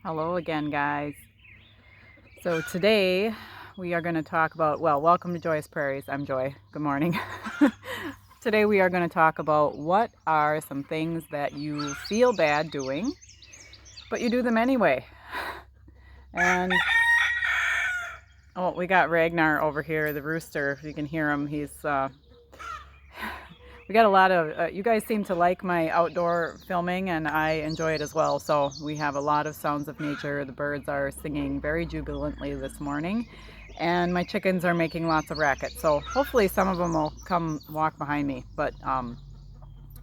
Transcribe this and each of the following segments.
Hello again, guys. So today we are going to talk about, welcome to Joyous Prairies. I'm Joy. Good morning. Today we are going to talk about what are some things that you feel bad doing, but you do them anyway. And we got Ragnar over here, the rooster. If you can hear him, we got a lot of, you guys seem to like my outdoor filming, and I enjoy it as well. So we have a lot of sounds of nature. The birds are singing very jubilantly this morning, and my chickens are making lots of racket. So hopefully some of them will come walk behind me.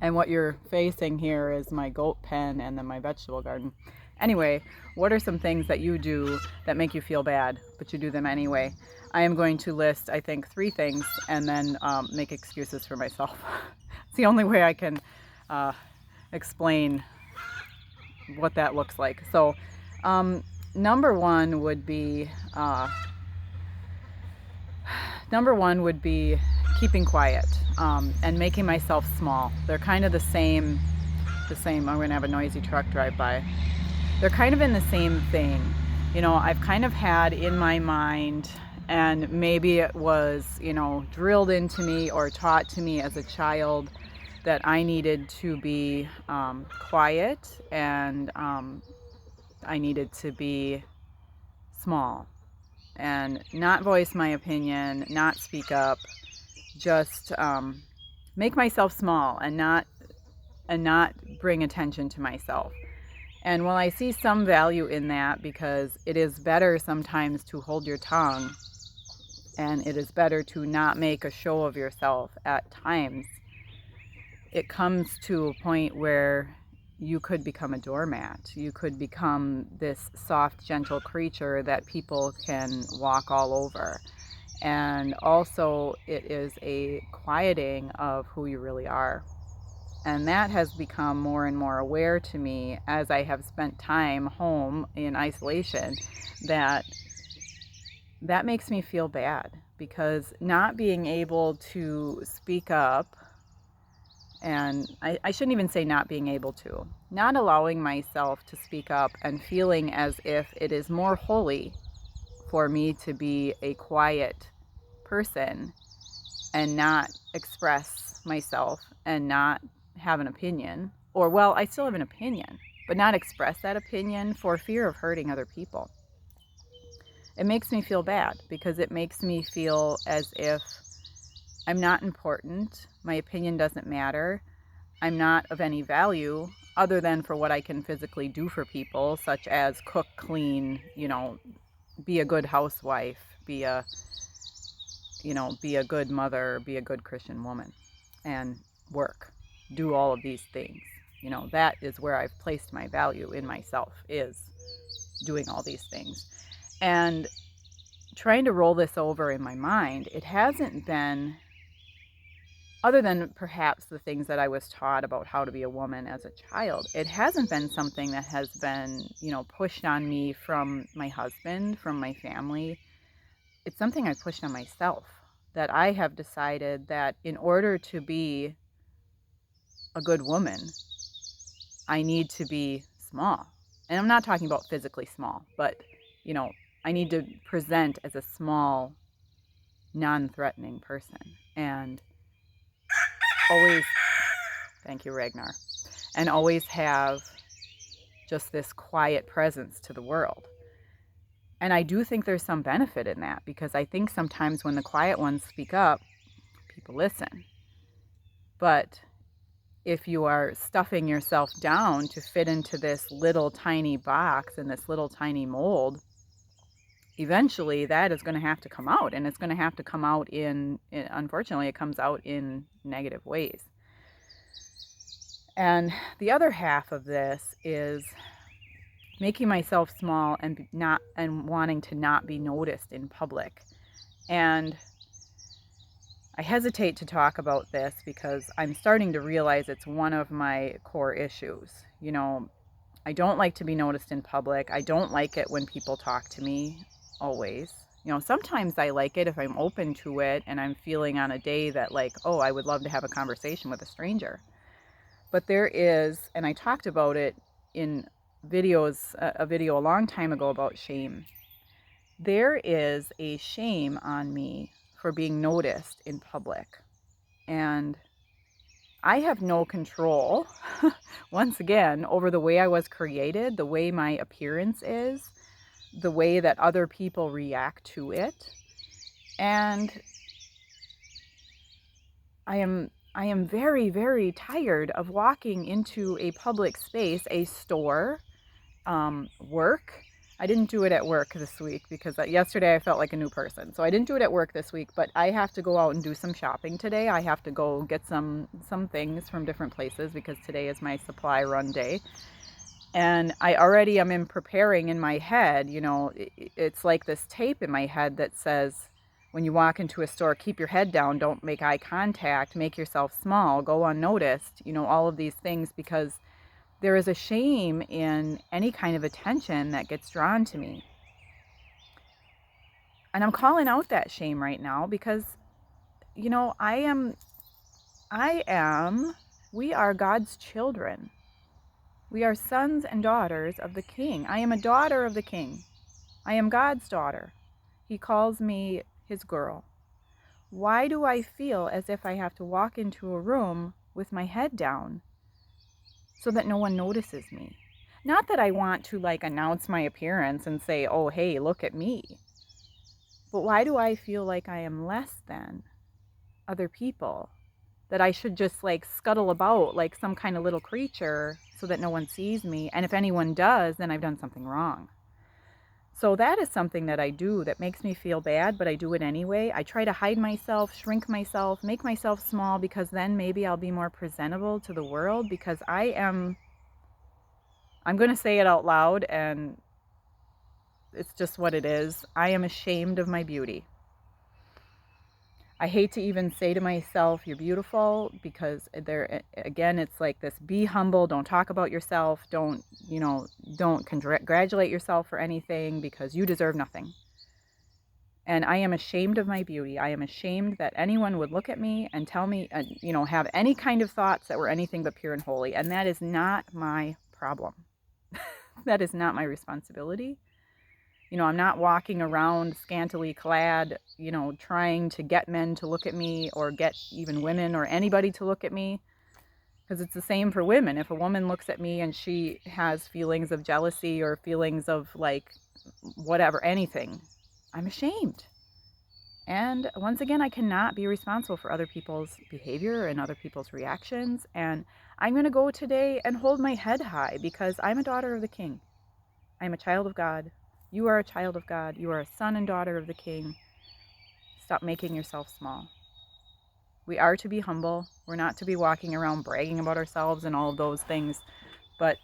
And what you're facing here is my goat pen and then my vegetable garden. Anyway, what are some things that you do that make you feel bad, but you do them anyway? I am going to list, I think, 3 things and then make excuses for myself. It's the only way I can explain what that looks like. So, number one would be keeping quiet and making myself small. They're kind of the same. I'm going to have a noisy truck drive by. They're kind of in the same thing. I've kind of had in my mind, and maybe it was, drilled into me or taught to me as a child, that I needed to be quiet and I needed to be small and not voice my opinion, not speak up, just make myself small and not bring attention to myself. And while I see some value in that, because it is better sometimes to hold your tongue and it is better to not make a show of yourself at times, it comes to a point where you could become a doormat. You could become this soft, gentle creature that people can walk all over. And also, it is a quieting of who you really are. And that has become more and more aware to me as I have spent time home in isolation, that makes me feel bad, because not being able to speak up, and I shouldn't even say not being able to, not allowing myself to speak up and feeling as if it is more holy for me to be a quiet person and not express myself and not have an opinion, or, I still have an opinion, but not express that opinion for fear of hurting other people. It makes me feel bad, because it makes me feel as if I'm not important, my opinion doesn't matter, I'm not of any value other than for what I can physically do for people, such as cook, clean, be a good housewife, be a good mother, be a good Christian woman, and work, do all of these things. That is where I've placed my value in myself, is doing all these things. And trying to roll this over in my mind, it hasn't been, other than perhaps the things that I was taught about how to be a woman as a child, it hasn't been something that has been, pushed on me from my husband, from my family. It's something I pushed on myself, that I have decided that in order to be a good woman, I need to be small. And I'm not talking about physically small, but, I need to present as a small, non-threatening person. And always, thank you, Ragnar, and always have just this quiet presence to the world. And I do think there's some benefit in that, because I think sometimes when the quiet ones speak up, people listen. But if you are stuffing yourself down to fit into this little tiny box and this little tiny mold, eventually that is going to have to come out, and it's going to have to come out unfortunately, it comes out in negative ways. And the other half of this is making myself small and wanting to not be noticed in public. And I hesitate to talk about this because I'm starting to realize it's one of my core issues. I don't like to be noticed in public. I don't like it when people talk to me, always. Sometimes I like it if I'm open to it and I'm feeling on a day that, like, oh, I would love to have a conversation with a stranger. But there is, and I talked about it in a video a long time ago about shame. There is a shame on me for being noticed in public. And I have no control, once again, over the way I was created, the way my appearance is, the way that other people react to it. And I am very, very tired of walking into a public space, a store, work. I didn't do it at work this week because yesterday I felt like a new person. So I didn't do it at work this week, but I have to go out and do some shopping today. I have to go get some things from different places because today is my supply run day. And I already am in preparing in my head, it's like this tape in my head that says, when you walk into a store, keep your head down, don't make eye contact, make yourself small, go unnoticed, all of these things, because there is a shame in any kind of attention that gets drawn to me. And I'm calling out that shame right now because, we are God's children. We are sons and daughters of the King. I am a daughter of the King. I am God's daughter. He calls me his girl. Why do I feel as if I have to walk into a room with my head down so that no one notices me? Not that I want to announce my appearance and say, oh, hey, look at me. But why do I feel like I am less than other people? That I should just scuttle about like some kind of little creature so that no one sees me. And if anyone does, then I've done something wrong. So that is something that I do that makes me feel bad, but I do it anyway. I try to hide myself, shrink myself, make myself small, because then maybe I'll be more presentable to the world, because I'm going to say it out loud, and it's just what it is. I am ashamed of my beauty. I hate to even say to myself, you're beautiful, because again, it's like this, be humble, don't talk about yourself, don't congratulate yourself for anything, because you deserve nothing. And I am ashamed of my beauty. I am ashamed that anyone would look at me and tell me, have any kind of thoughts that were anything but pure and holy. And that is not my problem. That is not my responsibility. I'm not walking around scantily clad, trying to get men to look at me, or get even women or anybody to look at me. Because it's the same for women. If a woman looks at me and she has feelings of jealousy or feelings of whatever, anything, I'm ashamed. And once again, I cannot be responsible for other people's behavior and other people's reactions. And I'm going to go today and hold my head high, because I'm a daughter of the King. I'm a child of God. You are a child of God. You are a son and daughter of the King. Stop making yourself small. We are to be humble. We're not to be walking around bragging about ourselves and all of those things. But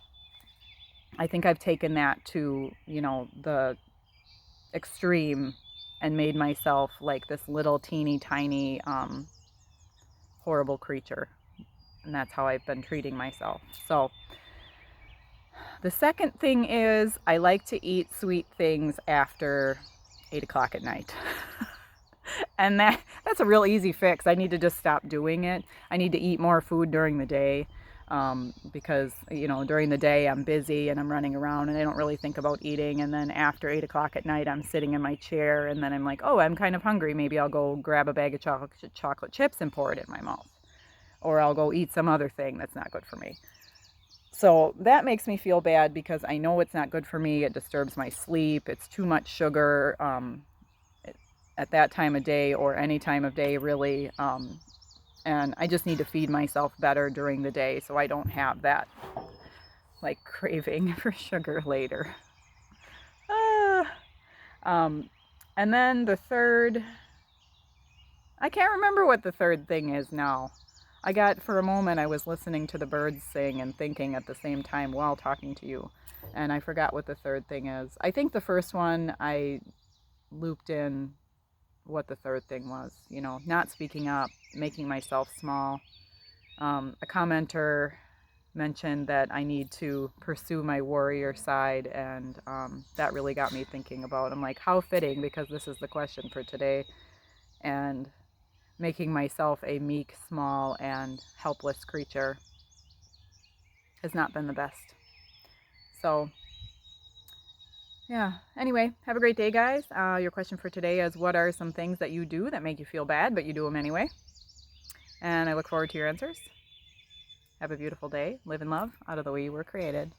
I think I've taken that to, the extreme, and made myself like this little teeny tiny horrible creature. And that's how I've been treating myself. So the second thing is, I like to eat sweet things after 8 o'clock at night. And that's a real easy fix. I need to just stop doing it. I need to eat more food during the day, because, during the day I'm busy and I'm running around and I don't really think about eating. And then after 8 o'clock at night, I'm sitting in my chair and then I'm like, oh, I'm kind of hungry. Maybe I'll go grab a bag of chocolate chips and pour it in my mouth. Or I'll go eat some other thing that's not good for me. So that makes me feel bad, because I know it's not good for me. It disturbs my sleep. It's too much sugar at that time of day, or any time of day, really. And I just need to feed myself better during the day so I don't have that craving for sugar later. And then the third, I can't remember what the third thing is now. For a moment, I was listening to the birds sing and thinking at the same time while talking to you. And I forgot what the third thing is. I think the first one, I looped in what the third thing was. Not speaking up, making myself small. A commenter mentioned that I need to pursue my warrior side. And that really got me thinking about, I'm like, how fitting, because this is the question for today. And making myself a meek, small, and helpless creature has not been the best. So yeah, anyway, have a great day, guys. Your question for today is, what are some things that you do that make you feel bad, but you do them anyway? And I look forward to your answers. Have a beautiful day. Live in love out of the way you were created.